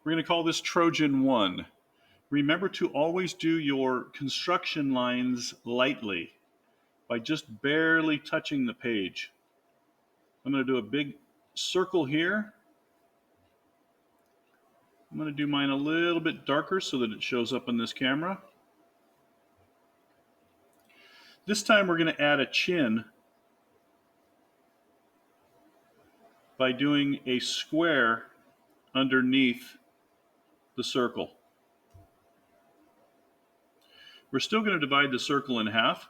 We're going to call this Trojan 1. Remember to always do your construction lines lightly by just barely touching the page. I'm going to do a big circle here. I'm going to do mine a little bit darker so that it shows up on this camera. This time we're going to add a chin by doing a square underneath the circle. We're still going to divide the circle in half,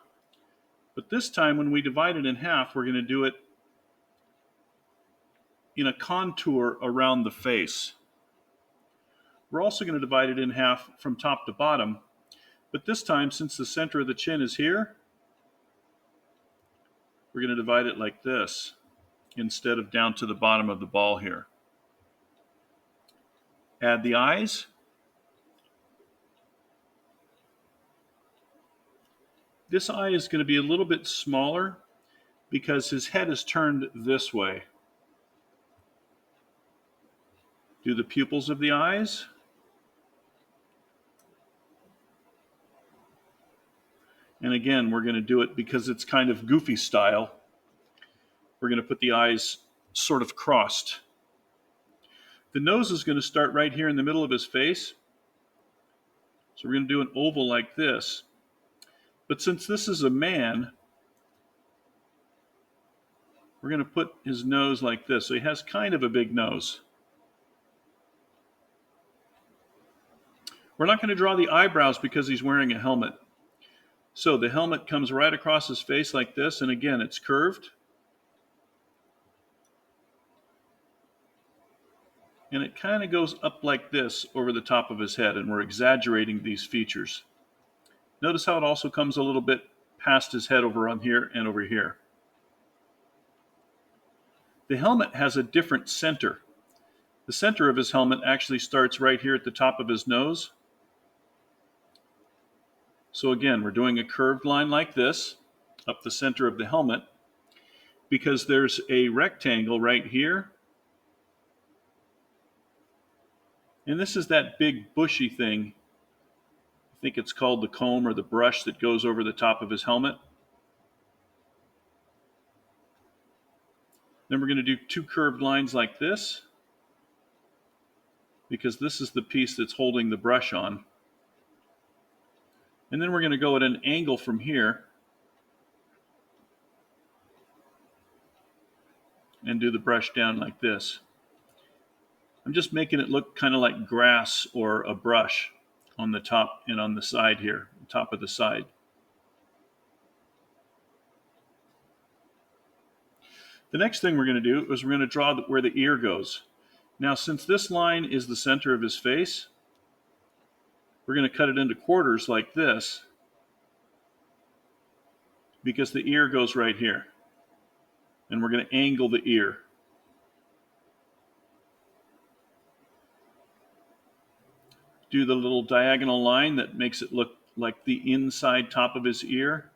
but this time when we divide it in half, we're going to do it in a contour around the face. We're also going to divide it in half from top to bottom, but this time, since the center of the chin is here, we're going to divide it like this instead of down to the bottom of the ball here. Add the eyes. This eye is going to be a little bit smaller because his head is turned this way. Do the pupils of the eyes. And again, we're going to do it because it's kind of goofy style. We're going to put the eyes sort of crossed. The nose is going to start right here in the middle of his face. So we're going to do an oval like this. But since this is a man, we're going to put his nose like this. So he has kind of a big nose. We're not going to draw the eyebrows because he's wearing a helmet. So the helmet comes right across his face like this, and again, it's curved. And it kind of goes up like this over the top of his head, and we're exaggerating these features. Notice how it also comes a little bit past his head over on here and over here. The helmet has a different center. The center of his helmet actually starts right here at the top of his nose. So again, we're doing a curved line like this up the center of the helmet because there's a rectangle right here. And this is that big bushy thing. I think it's called the comb or the brush that goes over the top of his helmet. Then we're going to do two curved lines like this because this is the piece that's holding the brush on. And then we're going to go at an angle from here and do the brush down like this. I'm just making it look kind of like grass or a brush on the top and on the side here, top of the side. The next thing we're going to do is we're going to draw where the ear goes. Now, since this line is the center of his face, we're going to cut it into quarters like this because the ear goes right here. And we're going to angle the ear. Do the little diagonal line that makes it look like the inside top of his ear.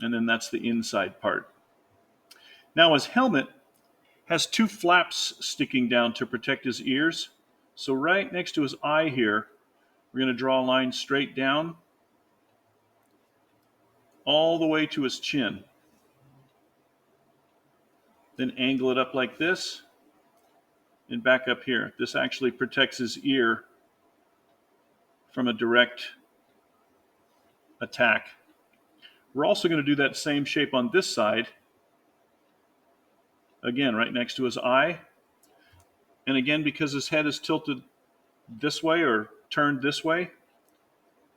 And then that's the inside part. Now his helmet has two flaps sticking down to protect his ears. So right next to his eye here, we're going to draw a line straight down all the way to his chin. Then angle it up like this and back up here. This actually protects his ear from a direct attack. We're also going to do that same shape on this side. Again, right next to his eye. And again, because his head is tilted this way or turned this way,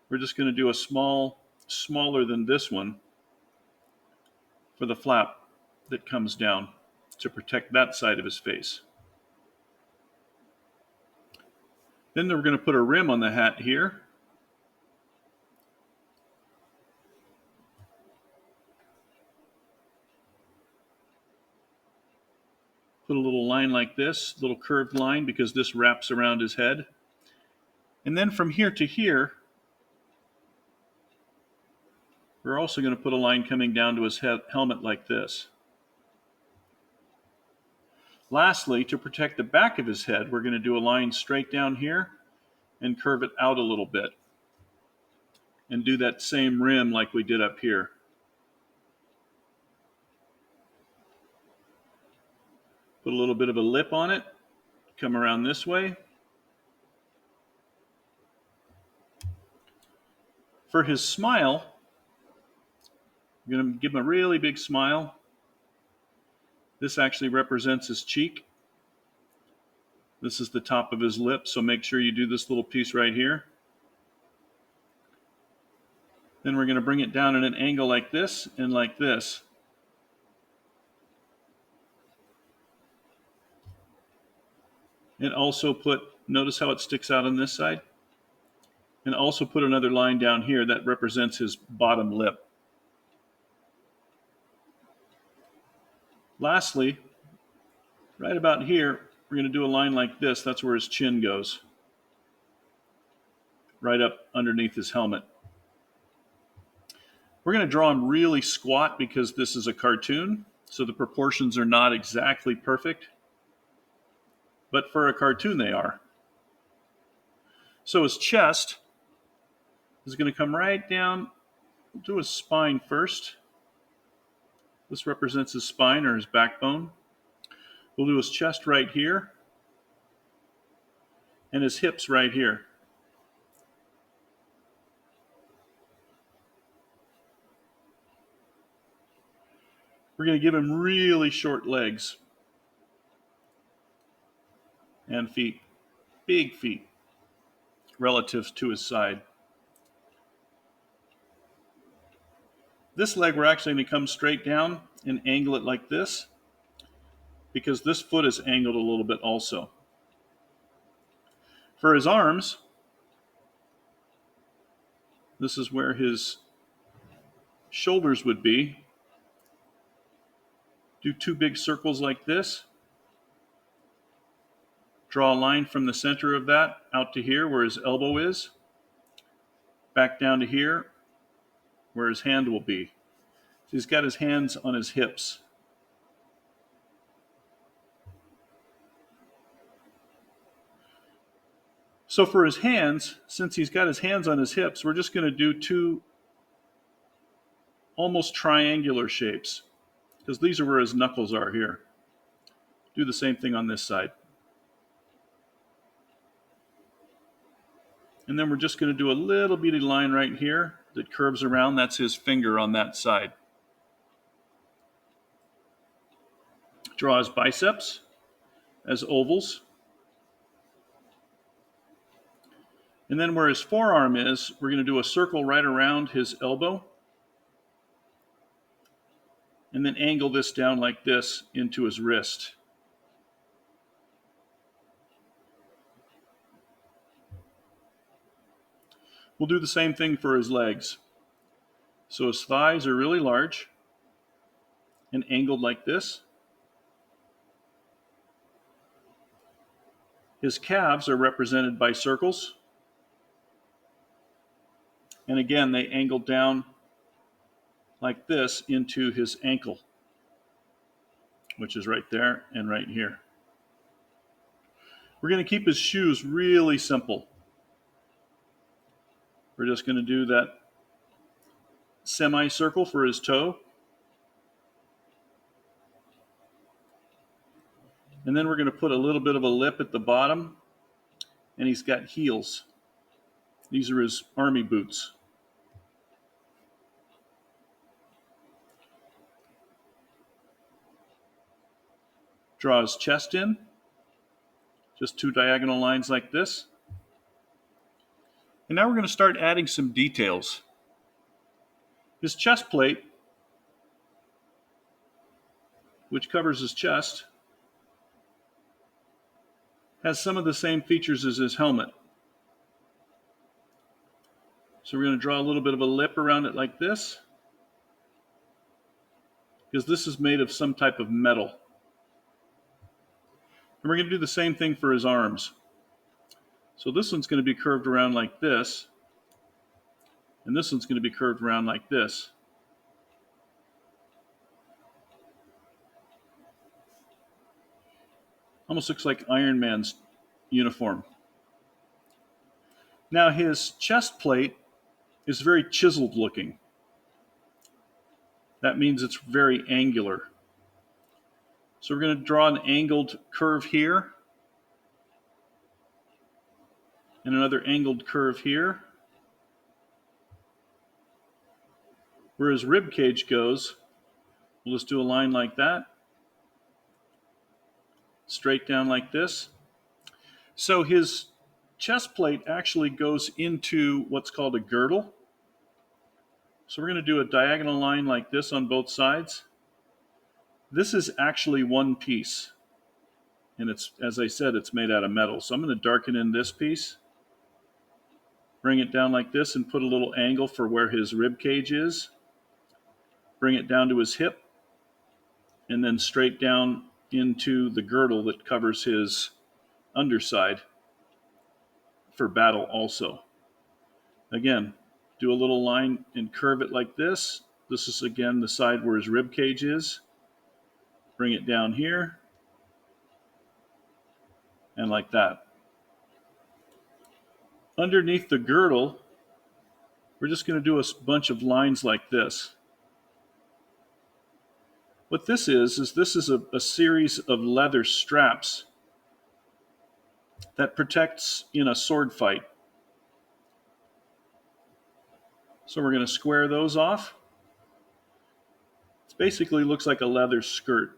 we're just going to do a smaller than this one for the flap that comes down to protect that side of his face. Then we're going to put a rim on the hat here. Put a little line like this, little curved line, because this wraps around his head. And then from here to here, we're also going to put a line coming down to his helmet like this. Lastly, to protect the back of his head, we're going to do a line straight down here and curve it out a little bit. And do that same rim like we did up here. Put a little bit of a lip on it. Come around this way. For his smile, I'm going to give him a really big smile. This actually represents his cheek. This is the top of his lip, so make sure you do this little piece right here. Then we're going to bring it down at an angle like this and like this. And also notice how it sticks out on this side? And also put another line down here that represents his bottom lip. Lastly, right about here, we're going to do a line like this. That's where his chin goes. Right up underneath his helmet. We're going to draw him really squat because this is a cartoon, so the proportions are not exactly perfect. But for a cartoon, they are. So his chest is going to come right down. We'll do his spine first. This represents his spine or his backbone. We'll do his chest right here and his hips right here. We're going to give him really short legs and feet, big feet, relative to his side. This leg, we're actually going to come straight down and angle it like this because this foot is angled a little bit also. For his arms, this is where his shoulders would be. Do 2 big circles like this. Draw a line from the center of that out to here where his elbow is. Back down to here where his hand will be. So he's got his hands on his hips. So for his hands, since he's got his hands on his hips, we're just going to do 2 almost triangular shapes because these are where his knuckles are here. Do the same thing on this side. And then we're just going to do a little bitty line right here that curves around. That's his finger on that side. Draw his biceps as ovals. And then where his forearm is, we're going to do a circle right around his elbow. And then angle this down like this into his wrist. We'll do the same thing for his legs. So his thighs are really large and angled like this. His calves are represented by circles. And again, they angle down like this into his ankle, which is right there and right here. We're going to keep his shoes really simple. We're just going to do that semicircle for his toe. And then we're going to put a little bit of a lip at the bottom. And he's got heels. These are his army boots. Draw his chest in. Just 2 diagonal lines like this. And now we're going to start adding some details. His chest plate, which covers his chest, has some of the same features as his helmet. So we're going to draw a little bit of a lip around it like this, because this is made of some type of metal. And we're going to do the same thing for his arms. So this one's going to be curved around like this, and this one's going to be curved around like this. Almost looks like Iron Man's uniform. Now his chest plate is very chiseled looking. That means it's very angular. So we're going to draw an angled curve here and another angled curve here. Where his rib cage goes, we'll just do a line like that, straight down like this. So his chest plate actually goes into what's called a girdle. So we're going to do a diagonal line like this on both sides. This is actually one piece. And it's, as I said, it's made out of metal. So I'm going to darken in this piece, bring it down like this, and put a little angle for where his rib cage is. Bring it down to his hip, and then straight down into the girdle that covers his underside for battle also. Again, do a little line and curve it like this. This is again the side where his rib cage is. Bring it down here, and like that. Underneath the girdle, we're just going to do a bunch of lines like this. What this is this is a series of leather straps that protects in a sword fight. So we're going to square those off. It basically looks like a leather skirt.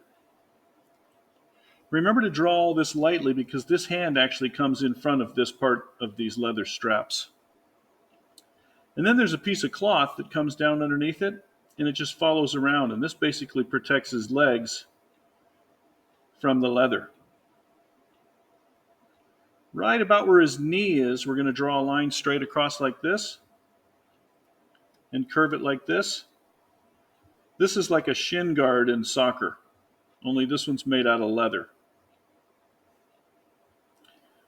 Remember to draw all this lightly because this hand actually comes in front of this part of these leather straps. And then there's a piece of cloth that comes down underneath it, and it just follows around, and this basically protects his legs from the leather. Right about where his knee is, we're going to draw a line straight across like this and curve it like this. This is like a shin guard in soccer, only this one's made out of leather.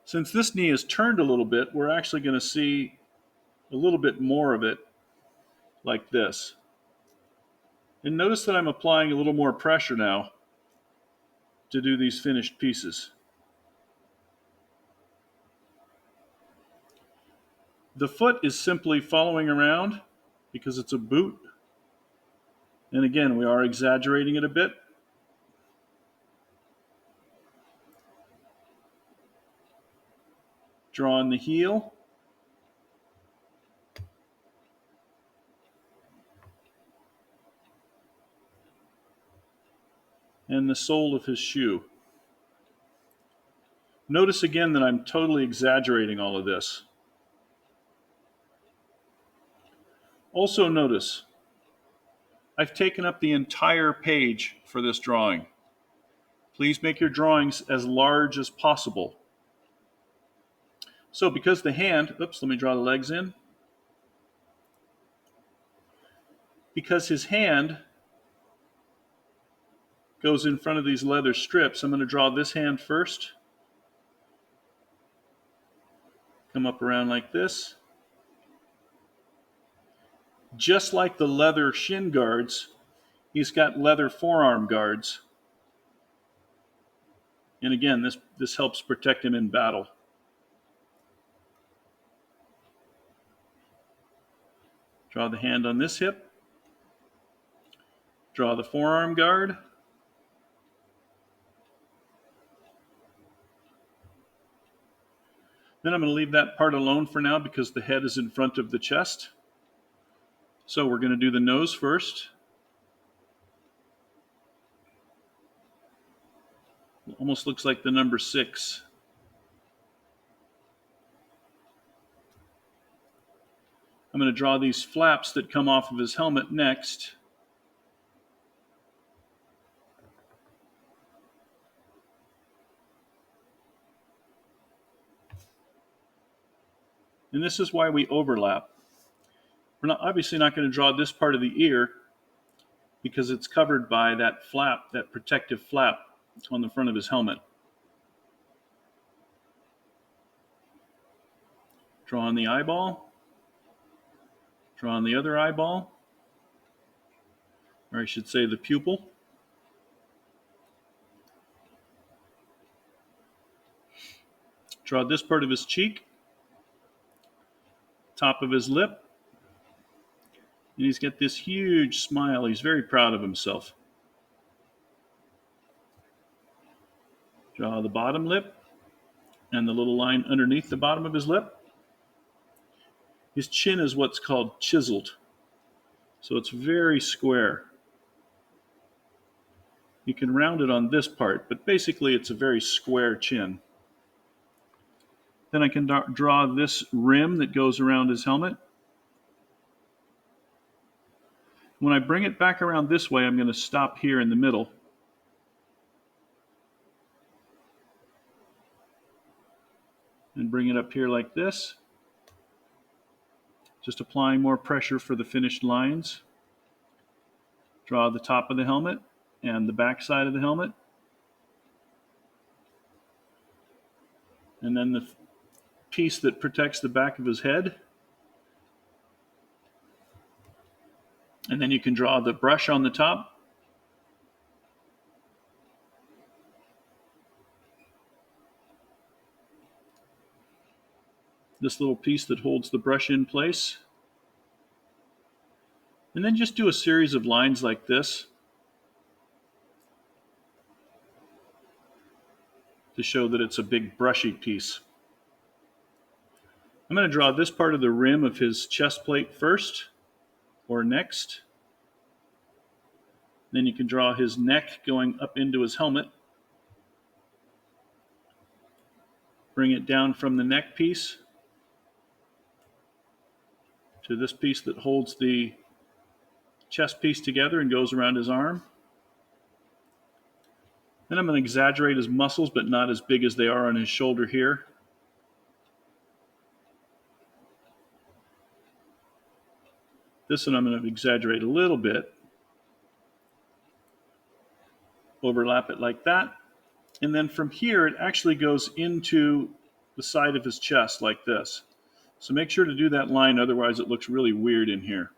Since this knee is turned a little bit, we're actually going to see a little bit more of it like this. And notice that I'm applying a little more pressure now to do these finished pieces. The foot is simply following around because it's a boot. And again, we are exaggerating it a bit. Drawing the heel. And the sole of his shoe. Notice again that I'm totally exaggerating all of this. Also notice, I've taken up the entire page for this drawing. Please make your drawings as large as possible. So because the hand, oops, let me draw the legs in. Because his hand goes in front of these leather strips, I'm going to draw this hand first. Come up around like this. Just like the leather shin guards, he's got leather forearm guards. And again, this helps protect him in battle. Draw the hand on this hip. Draw the forearm guard. Then I'm going to leave that part alone for now because the head is in front of the chest. So we're going to do the nose first. Almost looks like the number 6. I'm going to draw these flaps that come off of his helmet next. And this is why we overlap. We're obviously not going to draw this part of the ear because it's covered by that flap, that protective flap on the front of his helmet. Draw on the eyeball. Draw on the other eyeball. Or I should say the pupil. Draw this part of his cheek, top of his lip, and he's got this huge smile. He's very proud of himself. Draw the bottom lip and the little line underneath the bottom of his lip. His chin is what's called chiseled, so it's very square. You can round it on this part, but basically it's a very square chin. Then I can draw this rim that goes around his helmet. When I bring it back around this way, I'm going to stop here in the middle. And bring it up here like this. Just applying more pressure for the finished lines. Draw the top of the helmet and the back side of the helmet. And then the piece that protects the back of his head. And then you can draw the brush on the top. This little piece that holds the brush in place. And then just do a series of lines like this to show that it's a big brushy piece. I'm going to draw this part of the rim of his chest plate first, or next. Then you can draw his neck going up into his helmet. Bring it down from the neck piece to this piece that holds the chest piece together and goes around his arm. Then I'm going to exaggerate his muscles, but not as big as they are on his shoulder here. This one I'm going to exaggerate a little bit. Overlap it like that. And then from here, it actually goes into the side of his chest like this. So make sure to do that line, otherwise it looks really weird in here.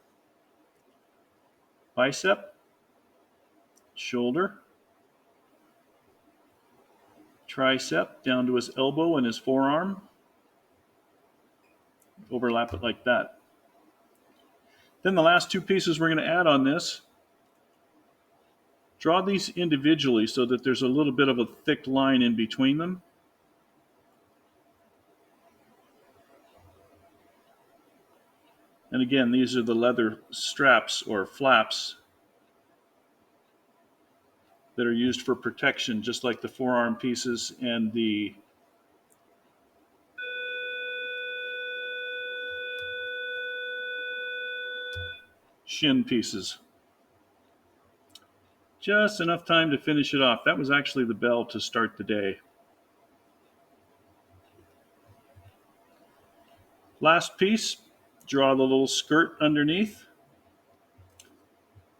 Bicep, shoulder, tricep down to his elbow and his forearm. Overlap it like that. Then the last two pieces we're going to add on this, draw these individually so that there's a little bit of a thick line in between them. And again, these are the leather straps or flaps that are used for protection, just like the forearm pieces and the shin pieces. Just enough time to finish it off. That was actually the bell to start the day. Last piece, draw the little skirt underneath.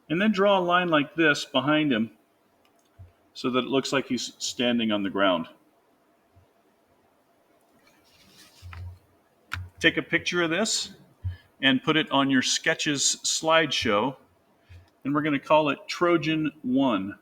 And then draw a line like this behind him so that it looks like he's standing on the ground. Take a picture of this and put it on your Sketches slideshow. And we're going to call it Trojan 1.